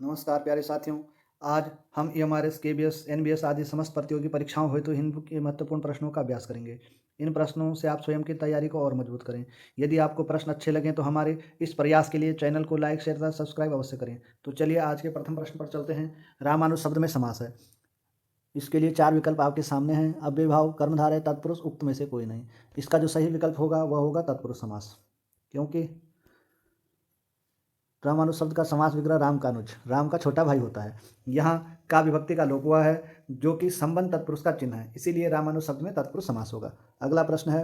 नमस्कार प्यारे साथियों। आज हम ईएमआरएस, केबीएस, एनबीएस आदि समस्त प्रतियोगी परीक्षाओं हेतु हिंदी के महत्वपूर्ण प्रश्नों का अभ्यास करेंगे। इन प्रश्नों से आप स्वयं की तैयारी को और मजबूत करें। यदि आपको प्रश्न अच्छे लगें तो हमारे इस प्रयास के लिए चैनल को लाइक, शेयर तथा सब्सक्राइब अवश्य करें। तो चलिए आज के प्रथम प्रश्न पर चलते हैं। रामानुज शब्द में समास है। इसके लिए 4 विकल्प आपके सामने हैं। अव्ययभाव, कर्मधारय, तत्पुरुष, उक्त में से कोई नहीं। इसका जो सही विकल्प होगा वह होगा तत्पुरुष समास, क्योंकि रामानुज शब्द का समास विग्रह राम का अनुज, राम का छोटा भाई होता है। यहाँ का विभक्ति का लोप हुआ है जो कि संबंध तत्पुरुष का चिन्ह है, इसीलिए रामानुज शब्द में तत्पुरुष समास होगा। अगला प्रश्न है,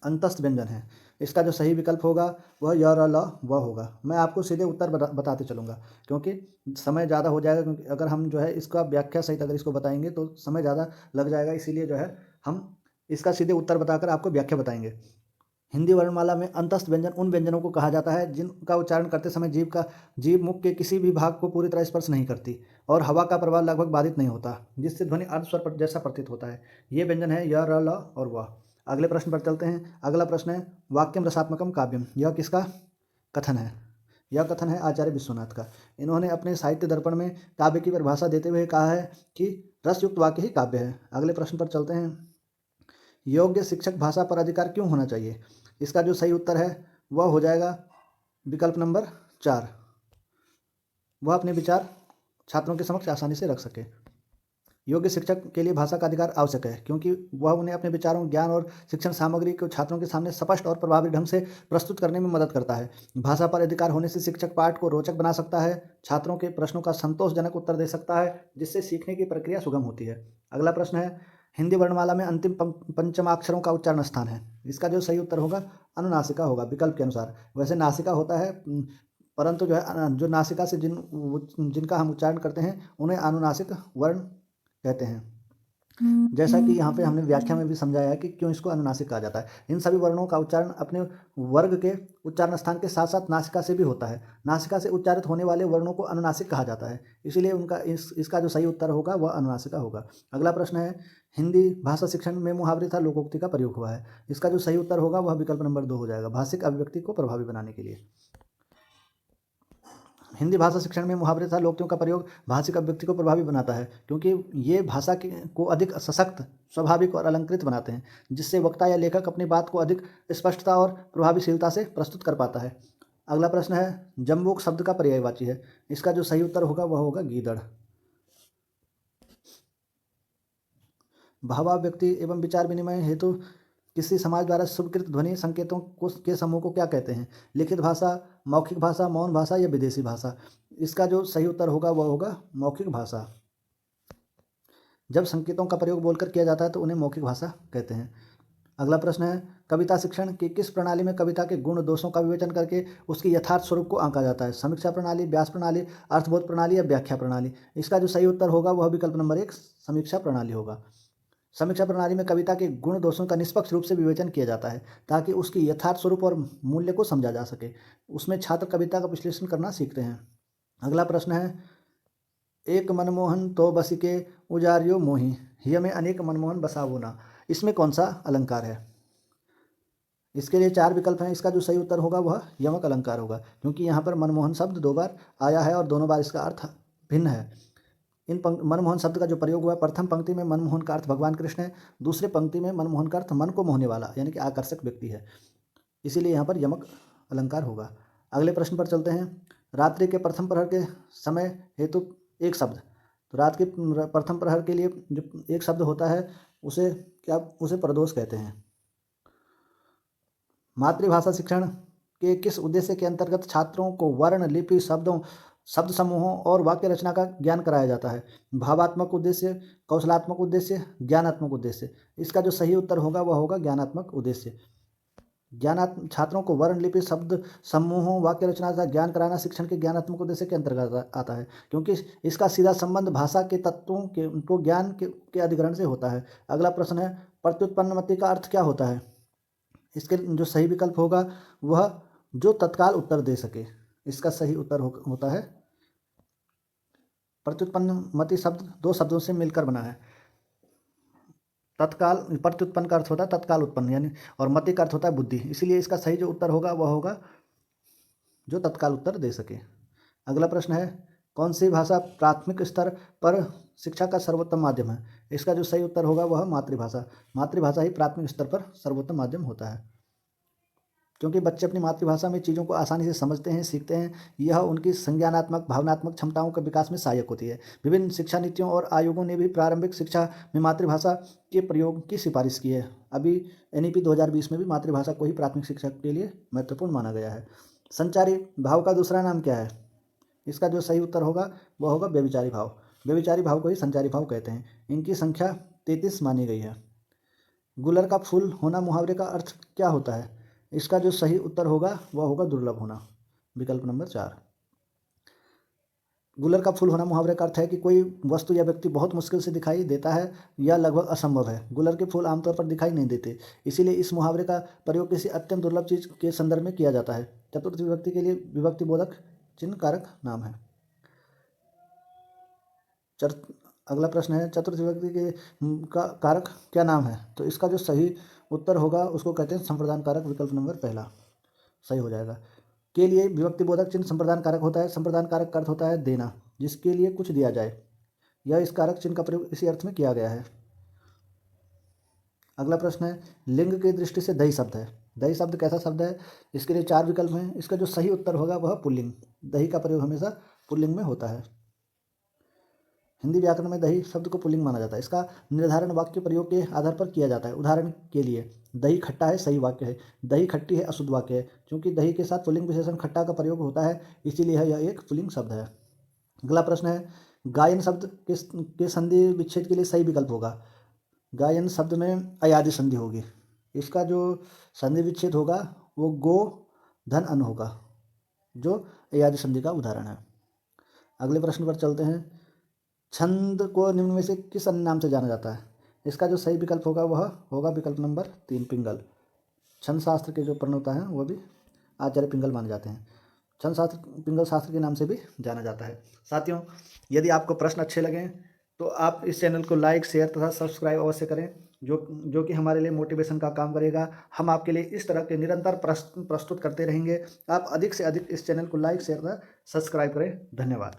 अंतस्थ व्यंजन है। इसका जो सही विकल्प होगा वह य र ल व होगा। मैं आपको सीधे उत्तर बताते चलूँगा क्योंकि समय ज़्यादा हो जाएगा, क्योंकि अगर हम जो है इसका व्याख्या सहित अगर इसको बताएंगे तो समय ज़्यादा लग जाएगा, इसीलिए जो है हम इसका सीधे उत्तर बताकर आपको व्याख्या बताएंगे। हिंदी वर्णमाला में अंतस्थ व्यंजन उन व्यंजनों को कहा जाता है जिनका उच्चारण करते समय जीभ मुख के किसी भी भाग को पूरी तरह स्पर्श नहीं करती और हवा का प्रभाव लगभग बाधित नहीं होता, जिससे ध्वनि अर्धस्वर जैसा प्रतीत होता है। ये व्यंजन है य, र, ल और व। अगले प्रश्न पर चलते हैं। अगला प्रश्न है, वाक्यम रसात्मकम काव्यम। यह किसका कथन है? यह कथन है आचार्य विश्वनाथ का। इन्होंने अपने साहित्य दर्पण में काव्य की परिभाषा देते हुए कहा है कि रसयुक्त वाक्य ही काव्य है। अगले प्रश्न पर चलते हैं। योग्य शिक्षक भाषा पर अधिकार क्यों होना चाहिए? इसका जो सही उत्तर है वह हो जाएगा विकल्प नंबर 4। वह अपने विचार छात्रों के समक्ष आसानी से रख सके। योग्य शिक्षक के लिए भाषा का अधिकार आवश्यक है क्योंकि वह उन्हें अपने विचारों, ज्ञान और शिक्षण सामग्री को छात्रों के सामने स्पष्ट और प्रभावी ढंग से प्रस्तुत करने में मदद करता है। भाषा पर अधिकार होने से शिक्षक पाठ को रोचक बना सकता है, छात्रों के प्रश्नों का संतोषजनक उत्तर दे सकता है, जिससे सीखने की प्रक्रिया सुगम होती है। अगला प्रश्न है, हिंदी वर्णमाला में अंतिम पंचमाक्षरों का उच्चारण स्थान है। इसका जो सही उत्तर होगा अनुनासिका होगा विकल्प के अनुसार। वैसे नासिका होता है, परंतु जो है जो नासिका से जिनका हम उच्चारण करते हैं उन्हें अनुनासिक वर्ण कहते हैं। जैसा कि यहाँ पे हमने व्याख्या में भी समझाया है कि क्यों इसको अनुनासिक कहा जाता है। इन सभी वर्णों का उच्चारण अपने वर्ग के उच्चारण स्थान के साथ साथ नासिका से भी होता है। नासिका से उच्चारित होने वाले वर्णों को अनुनासिक कहा जाता है, इसीलिए इसका जो सही उत्तर होगा वह अनुनासिका होगा। अगला प्रश्न है, हिंदी भाषा शिक्षण में मुहावरे तथा लोकोक्ति का प्रयोग हुआ है। इसका जो सही उत्तर होगा वह विकल्प नंबर 2 हो जाएगा, भाषिक अभिव्यक्ति को प्रभावी बनाने के लिए। हिंदी भाषा शिक्षण में मुहावरे तथा लोकोक्तियों का प्रयोग भाषिक अभिव्यक्ति को प्रभावी बनाता है क्योंकि ये भाषा को अधिक सशक्त, स्वाभाविक और अलंकृत बनाते हैं, जिससे वक्ता या लेखक अपनी बात को अधिक स्पष्टता और प्रभावशीलता से प्रस्तुत कर पाता है। अगला प्रश्न है, जम्बूक शब्द का पर्यायवाची है। इसका जो सही उत्तर होगा वह होगा गीदड़। भावाभिव्यक्ति एवं विचार विनिमय हेतु किसी समाज द्वारा स्वीकृत ध्वनि संकेतों के समूह को क्या कहते हैं? लिखित भाषा, मौखिक भाषा, मौन भाषा या विदेशी भाषा? इसका जो सही उत्तर होगा वह होगा मौखिक भाषा। जब संकेतों का प्रयोग बोलकर किया जाता है तो उन्हें मौखिक भाषा कहते हैं। अगला प्रश्न है, कविता शिक्षण की किस प्रणाली में कविता के गुण दोषों का विवेचन करके उसकी यथार्थ स्वरूप को आंका जाता है? समीक्षा प्रणाली, व्यास प्रणाली, अर्थबोध प्रणाली या व्याख्या प्रणाली? इसका जो सही उत्तर होगा वह विकल्प नंबर 1 समीक्षा प्रणाली होगा। समीक्षा प्रणाली में कविता के गुण दोषों का निष्पक्ष रूप से विवेचन किया जाता है ताकि उसकी यथार्थ स्वरूप और मूल्य को समझा जा सके। उसमें छात्र कविता का विश्लेषण करना सीखते हैं। अगला प्रश्न है, एक मनमोहन तो बसिके उजारियो मोही, हिय में अनेक मनमोहन बसावो ना। इसमें कौन सा अलंकार है? इसके लिए 4 विकल्प हैं। इसका जो सही उत्तर होगा वह यमक अलंकार होगा, क्योंकि यहाँ पर मनमोहन शब्द 2 बार आया है और दोनों बार इसका अर्थ भिन्न है। इन मनमोहन शब्द का जो प्रयोग हुआ, प्रथम पंक्ति में मनमोहन का अर्थ भगवान कृष्ण है, दूसरे पंक्ति में मनमोहन का अर्थ मन को मोहने वाला यानी कि आकर्षक व्यक्ति है, इसीलिए यहाँ पर यमक अलंकार होगा। अगले प्रश्न पर चलते हैं। रात्रि के प्रथम प्रहर के समय हेतु एक शब्द। तो रात के प्रथम प्रहर के लिए जो एक शब्द होता है उसे प्रदोष कहते हैं। मातृभाषा शिक्षण के किस उद्देश्य के अंतर्गत छात्रों को वर्ण, लिपि, शब्द समूहों और वाक्य रचना का ज्ञान कराया जाता है? भावात्मक उद्देश्य, कौशलात्मक उद्देश्य, ज्ञानात्मक उद्देश्य? इसका जो सही उत्तर होगा वह होगा ज्ञानात्मक उद्देश्य। छात्रों को वर्ण, लिपि, शब्द समूहों, वाक्य रचना का ज्ञान कराना शिक्षण के ज्ञानात्मक उद्देश्य के अंतर्गत आता है, क्योंकि इसका सीधा संबंध भाषा के तत्वों को ज्ञान के अधिग्रहण से होता है। अगला प्रश्न है, प्रत्युत्पन्नमति का अर्थ क्या होता है? इसके जो सही विकल्प होगा वह जो तत्काल उत्तर दे सके। इसका सही उत्तर होता है प्रत्युत्पन्नमति शब्द 2 शब्दों से मिलकर बना है। तत्काल, प्रत्युत्पन्न का अर्थ होता है तत्काल उत्पन्न यानी, और मति का अर्थ होता है बुद्धि, इसीलिए इसका सही जो उत्तर होगा वह होगा जो तत्काल उत्तर दे सके। अगला प्रश्न है, कौन सी भाषा प्राथमिक स्तर पर शिक्षा का सर्वोत्तम माध्यम है? इसका जो सही उत्तर होगा वह मातृभाषा। मातृभाषा ही प्राथमिक स्तर पर सर्वोत्तम माध्यम होता है, क्योंकि बच्चे अपनी मातृभाषा में चीज़ों को आसानी से समझते हैं, सीखते हैं। यह उनकी संज्ञानात्मक भावनात्मक क्षमताओं के विकास में सहायक होती है। विभिन्न शिक्षा नीतियों और आयोगों ने भी प्रारंभिक शिक्षा में मातृभाषा के प्रयोग की सिफारिश की है। अभी NEP 2020 में भी मातृभाषा को ही प्राथमिक शिक्षा के लिए महत्वपूर्ण माना गया है। संचारी भाव का दूसरा नाम क्या है? इसका जो सही उत्तर होगा वह होगा व्यभिचारी भाव। व्यभिचारी भाव को ही संचारी भाव कहते हैं। इनकी संख्या 33 मानी गई है। गुलर का फूल होना मुहावरे का अर्थ क्या होता है? इसका जो सही उत्तर होगा वह होगा दुर्लभ होना, विकल्प नंबर 4। गुलर का फूल होना मुहावरे का अर्थ है कि कोई वस्तु या व्यक्ति बहुत मुश्किल से दिखाई देता है या लगभग असंभव है। गुलर के फूल आमतौर पर दिखाई नहीं देते, इसीलिए इस मुहावरे का प्रयोग किसी अत्यंत दुर्लभ चीज के संदर्भ में किया जाता है। चतुर्थ विभक्ति के लिए विभक्ति बोधक चिन्ह कारक नाम है। अगला प्रश्न है, चतुर्थ विभक्ति के का कारक क्या नाम है? तो इसका जो सही उत्तर होगा उसको कहते हैं संप्रदान कारक, विकल्प नंबर पहला सही हो जाएगा। के लिए विभक्ति बोधक चिन्ह संप्रदान कारक होता है। संप्रदान कारक का अर्थ होता है देना, जिसके लिए कुछ दिया जाए। यह इस कारक चिन्ह का प्रयोग इसी अर्थ में किया गया है। अगला प्रश्न है, लिंग की दृष्टि से दही शब्द है। दही शब्द कैसा शब्द है? इसके लिए 4 विकल्प हैं। इसका जो सही उत्तर होगा वह पुल्लिंग। दही का प्रयोग हमेशा पुल्लिंग में होता है। हिंदी व्याकरण में दही शब्द को पुल्लिंग माना जाता है। इसका निर्धारण वाक्य प्रयोग के आधार पर किया जाता है। उदाहरण के लिए, दही खट्टा है सही वाक्य है, दही खट्टी है अशुद्ध वाक्य है। क्योंकि दही के साथ पुल्लिंग विशेषण खट्टा का प्रयोग होता है, इसीलिए यह एक पुल्लिंग शब्द है। अगला प्रश्न है, गायन शब्द के संधि विच्छेद के लिए सही विकल्प होगा। गायन शब्द में अयादि संधि होगी। इसका जो संधि विच्छेद होगा वो गो धन अन होगा, जो अयादि संधि का उदाहरण है। अगले प्रश्न पर चलते हैं, छंद को निम्न में से किस अन्य नाम से जाना जाता है? इसका जो सही विकल्प होगा वह होगा विकल्प नंबर 3 पिंगल। छंद शास्त्र के जो प्रणेता हैं वो भी आचार्य पिंगल माने जाते हैं। छंद शास्त्र पिंगल शास्त्र के नाम से भी जाना जाता है। साथियों, यदि आपको प्रश्न अच्छे लगें तो आप इस चैनल को लाइक शेयर तथा सब्सक्राइब अवश्य करें, जो कि हमारे लिए मोटिवेशन का काम करेगा। हम आपके लिए इस तरह के निरंतर प्रस्तुत करते रहेंगे। आप अधिक से अधिक इस चैनल को लाइक शेयर तथा सब्सक्राइब करें। धन्यवाद।